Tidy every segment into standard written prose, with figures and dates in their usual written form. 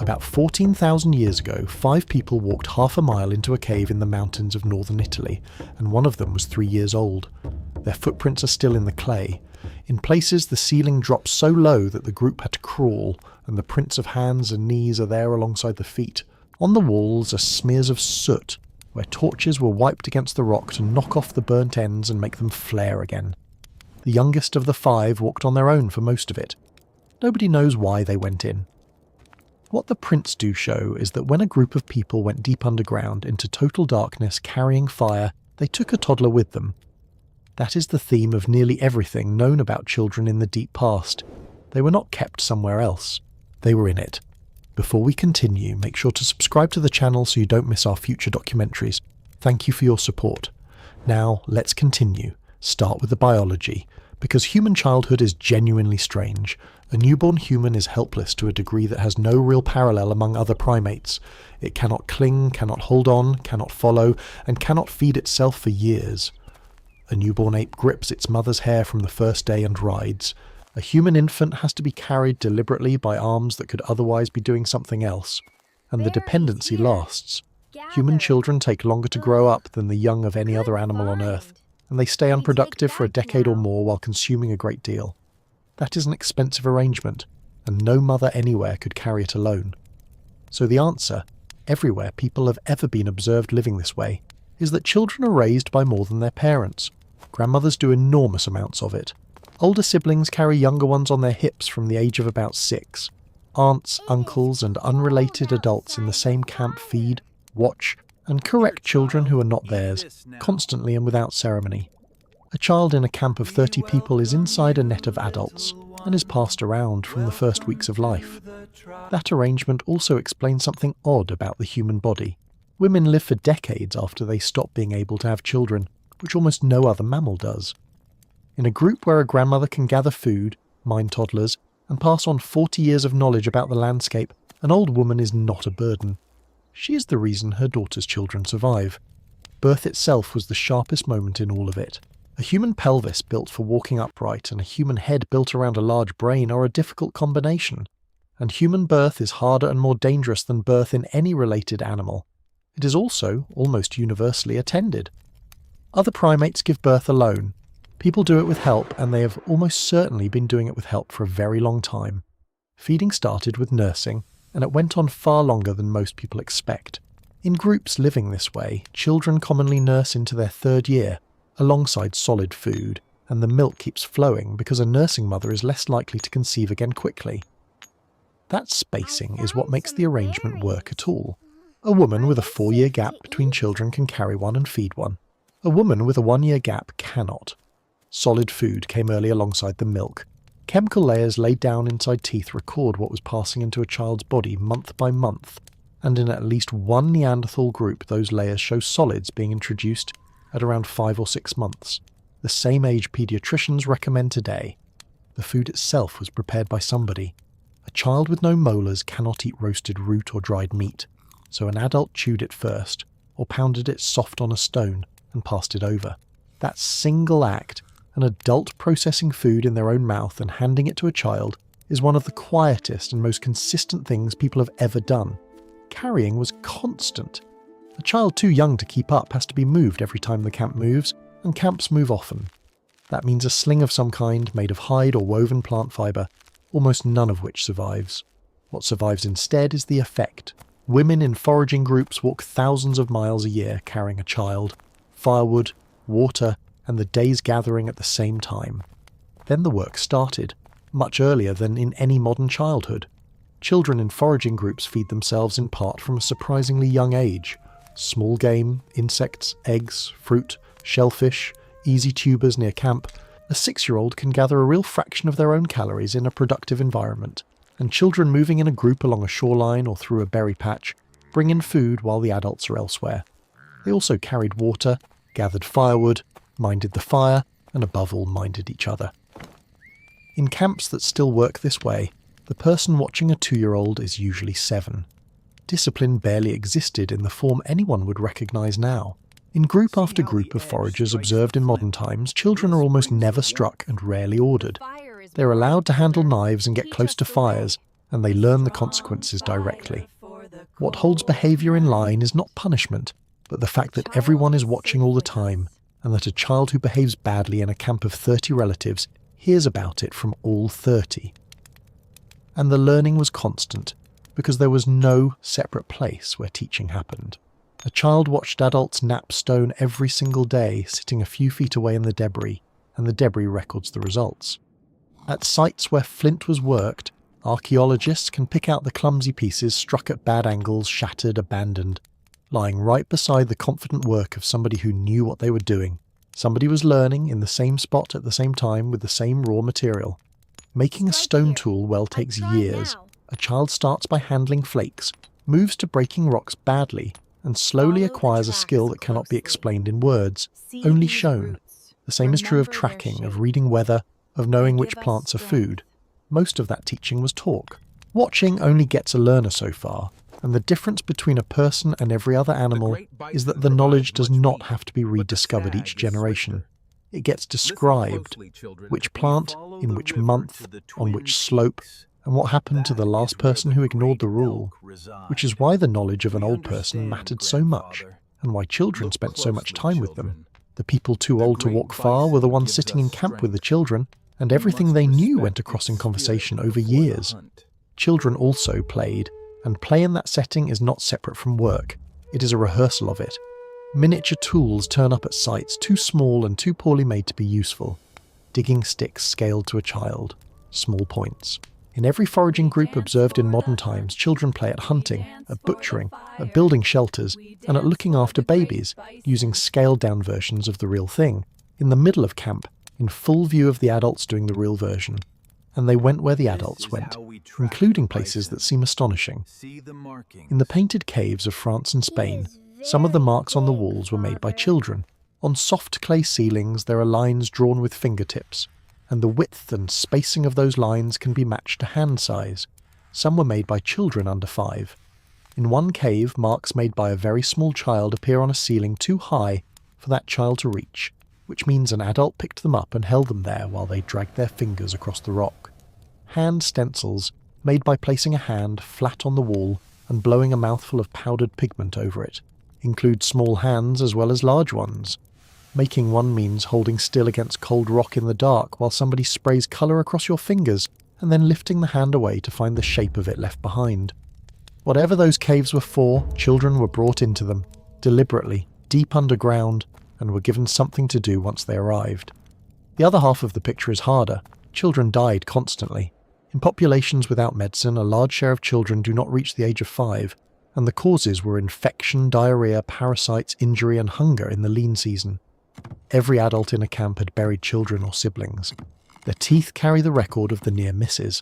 About 14,000 years ago, 5 people walked half a mile into a cave in the mountains of northern Italy, and one of them was 3 years old. Their footprints are still in the clay. In places, the ceiling drops so low that the group had to crawl, and the prints of hands and knees are there alongside the feet. On the walls are smears of soot, where torches were wiped against the rock to knock off the burnt ends and make them flare again. The youngest of the 5 walked on their own for most of it. Nobody knows why they went in. What the prints do show is that when a group of people went deep underground into total darkness carrying fire, they took a toddler with them. That is the theme of nearly everything known about children in the deep past. They were not kept somewhere else. They were in it. Before we continue, make sure to subscribe to the channel so you don't miss our future documentaries. Thank you for your support. Now, let's continue. Start with the biology, because human childhood is genuinely strange. A newborn human is helpless to a degree that has no real parallel among other primates. It cannot cling, cannot hold on, cannot follow, and cannot feed itself for years. A newborn ape grips its mother's hair from the first day and rides. A human infant has to be carried deliberately by arms that could otherwise be doing something else. And the dependency lasts. Human children take longer to grow up than the young of any other animal on Earth, and they stay unproductive for a decade or more while consuming a great deal. That is an expensive arrangement, and no mother anywhere could carry it alone. So the answer, everywhere people have ever been observed living this way, is that children are raised by more than their parents. Grandmothers do enormous amounts of it. Older siblings carry younger ones on their hips from the age of about 6. Aunts, uncles, and unrelated adults in the same camp feed, watch, and correct children who are not theirs, constantly and without ceremony. A child in a camp of 30 people is inside a net of adults, and is passed around from the first weeks of life. That arrangement also explains something odd about the human body. Women live for decades after they stop being able to have children, which almost no other mammal does. In a group where a grandmother can gather food, mind toddlers, and pass on 40 years of knowledge about the landscape, an old woman is not a burden. She is the reason her daughter's children survive. Birth itself was the sharpest moment in all of it. A human pelvis built for walking upright and a human head built around a large brain are a difficult combination, and human birth is harder and more dangerous than birth in any related animal. It is also almost universally attended. Other primates give birth alone. People do it with help, and they have almost certainly been doing it with help for a very long time. Feeding started with nursing, and it went on far longer than most people expect. In groups living this way, children commonly nurse into their 3rd year, alongside solid food, and the milk keeps flowing because a nursing mother is less likely to conceive again quickly. That spacing is what makes the arrangement work at all. A woman with a 4-year gap between children can carry one and feed one. A woman with a 1-year gap cannot. Solid food came early alongside the milk. Chemical layers laid down inside teeth record what was passing into a child's body month by month, and in at least one Neanderthal group those layers show solids being introduced at around 5 or 6 months, the same age paediatricians recommend today. The food itself was prepared by somebody. A child with no molars cannot eat roasted root or dried meat, so an adult chewed it first, or pounded it soft on a stone and passed it over. That single act, an adult processing food in their own mouth and handing it to a child, is one of the quietest and most consistent things people have ever done. Carrying was constant. A child too young to keep up has to be moved every time the camp moves, and camps move often. That means a sling of some kind made of hide or woven plant fibre, almost none of which survives. What survives instead is the effect. Women in foraging groups walk thousands of miles a year carrying a child, firewood, water, and the day's gathering at the same time. Then the work started, much earlier than in any modern childhood. Children in foraging groups feed themselves in part from a surprisingly young age. Small game, insects, eggs, fruit, shellfish, easy tubers near camp. A 6-year-old can gather a real fraction of their own calories in a productive environment, and children moving in a group along a shoreline or through a berry patch bring in food while the adults are elsewhere. They also carried water, gathered firewood, minded the fire, and above all minded each other. In camps that still work this way, the person watching a 2-year-old is usually 7. Discipline barely existed in the form anyone would recognise now. In group after group of foragers observed in modern times, children are almost never struck and rarely ordered. They're allowed to handle knives and get close to fires, and they learn the consequences directly. What holds behaviour in line is not punishment, but the fact that everyone is watching all the time, and that a child who behaves badly in a camp of 30 relatives hears about it from all 30. And the learning was constant, because there was no separate place where teaching happened. A child watched adults nap stone every single day, sitting a few feet away in the debris, and the debris records the results. At sites where flint was worked, archaeologists can pick out the clumsy pieces struck at bad angles, shattered, abandoned, lying right beside the confident work of somebody who knew what they were doing. Somebody was learning in the same spot at the same time with the same raw material. Making a stone tool well takes years. A child starts by handling flakes, moves to breaking rocks badly, and slowly acquires a skill that cannot be explained in words, only shown. The same is true of tracking, of reading weather, of knowing which plants are food. Most of that teaching was talk. Watching only gets a learner so far, and the difference between a person and every other animal is that the knowledge does not have to be rediscovered each generation. It gets described, which plant, in which month, on which slope, and what happened to the last person who ignored the rule, which is why the knowledge of an old person mattered so much, and why children spent so much time with them. The people too old to walk far were the ones sitting in camp with the children, and everything they knew went across in conversation over years. Children also played, and play in that setting is not separate from work. It is a rehearsal of it. Miniature tools turn up at sites too small and too poorly made to be useful. Digging sticks scaled to a child. Small points. In every foraging group observed in modern times, children play at hunting, at butchering, at building shelters, and at looking after babies, using scaled-down versions of the real thing, in the middle of camp, in full view of the adults doing the real version. And they went where the adults went, including places that seem astonishing. In the painted caves of France and Spain, some of the marks on the walls were made by children. On soft clay ceilings there are lines drawn with fingertips, and the width and spacing of those lines can be matched to hand size. Some were made by children under 5. In one cave, marks made by a very small child appear on a ceiling too high for that child to reach, which means an adult picked them up and held them there while they dragged their fingers across the rock. Hand stencils, made by placing a hand flat on the wall and blowing a mouthful of powdered pigment over it, include small hands as well as large ones. Making one means holding still against cold rock in the dark while somebody sprays colour across your fingers and then lifting the hand away to find the shape of it left behind. Whatever those caves were for, children were brought into them, deliberately, deep underground, and were given something to do once they arrived. The other half of the picture is harder. Children died constantly. In populations without medicine, a large share of children do not reach the age of 5, and the causes were infection, diarrhea, parasites, injury, and hunger in the lean season. Every adult in a camp had buried children or siblings. Their teeth carry the record of the near misses.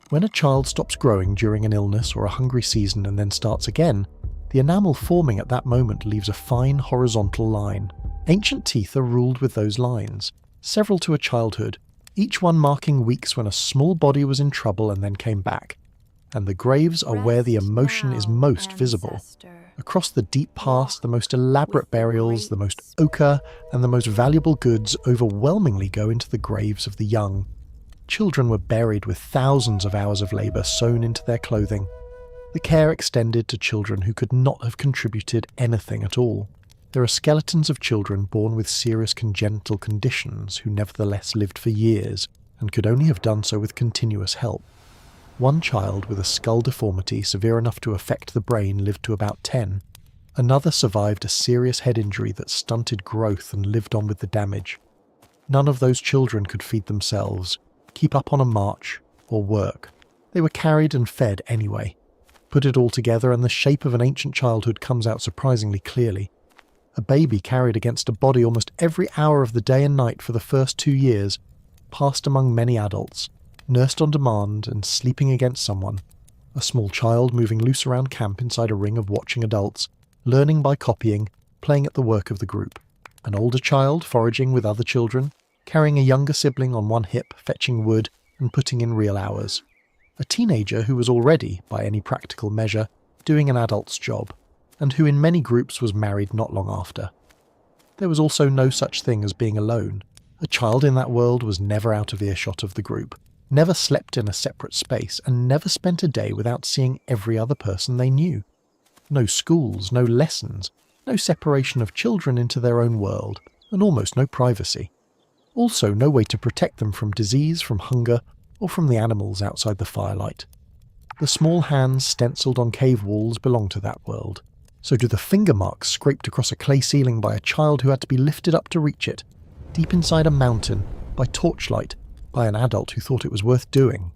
When a child stops growing during an illness or a hungry season and then starts again, the enamel forming at that moment leaves a fine horizontal line. Ancient teeth are ruled with those lines, several to a childhood, each one marking weeks when a small body was in trouble and then came back. And the graves are where the emotion is most visible. Across the deep past, the most elaborate burials, the most ochre, and the most valuable goods overwhelmingly go into the graves of the young. Children were buried with thousands of hours of labour sewn into their clothing. The care extended to children who could not have contributed anything at all. There are skeletons of children born with serious congenital conditions who nevertheless lived for years and could only have done so with continuous help. One child with a skull deformity severe enough to affect the brain lived to about 10. Another survived a serious head injury that stunted growth and lived on with the damage. None of those children could feed themselves, keep up on a march, or work. They were carried and fed anyway. Put it all together and the shape of an ancient childhood comes out surprisingly clearly. A baby carried against a body almost every hour of the day and night for the first 2 years, passed among many adults, nursed on demand and sleeping against someone. A small child moving loose around camp inside a ring of watching adults, learning by copying, playing at the work of the group. An older child foraging with other children, carrying a younger sibling on one hip, fetching wood and putting in real hours. A teenager who was already, by any practical measure, doing an adult's job, and who in many groups was married not long after. There was also no such thing as being alone. A child in that world was never out of earshot of the group. never slept in a separate space, and never spent a day without seeing every other person they knew. No schools, no lessons, no separation of children into their own world, and almost no privacy. Also, no way to protect them from disease, from hunger, or from the animals outside the firelight. The small hands stencilled on cave walls belong to that world. So do the finger marks scraped across a clay ceiling by a child who had to be lifted up to reach it, deep inside a mountain, by torchlight, by an adult who thought it was worth doing.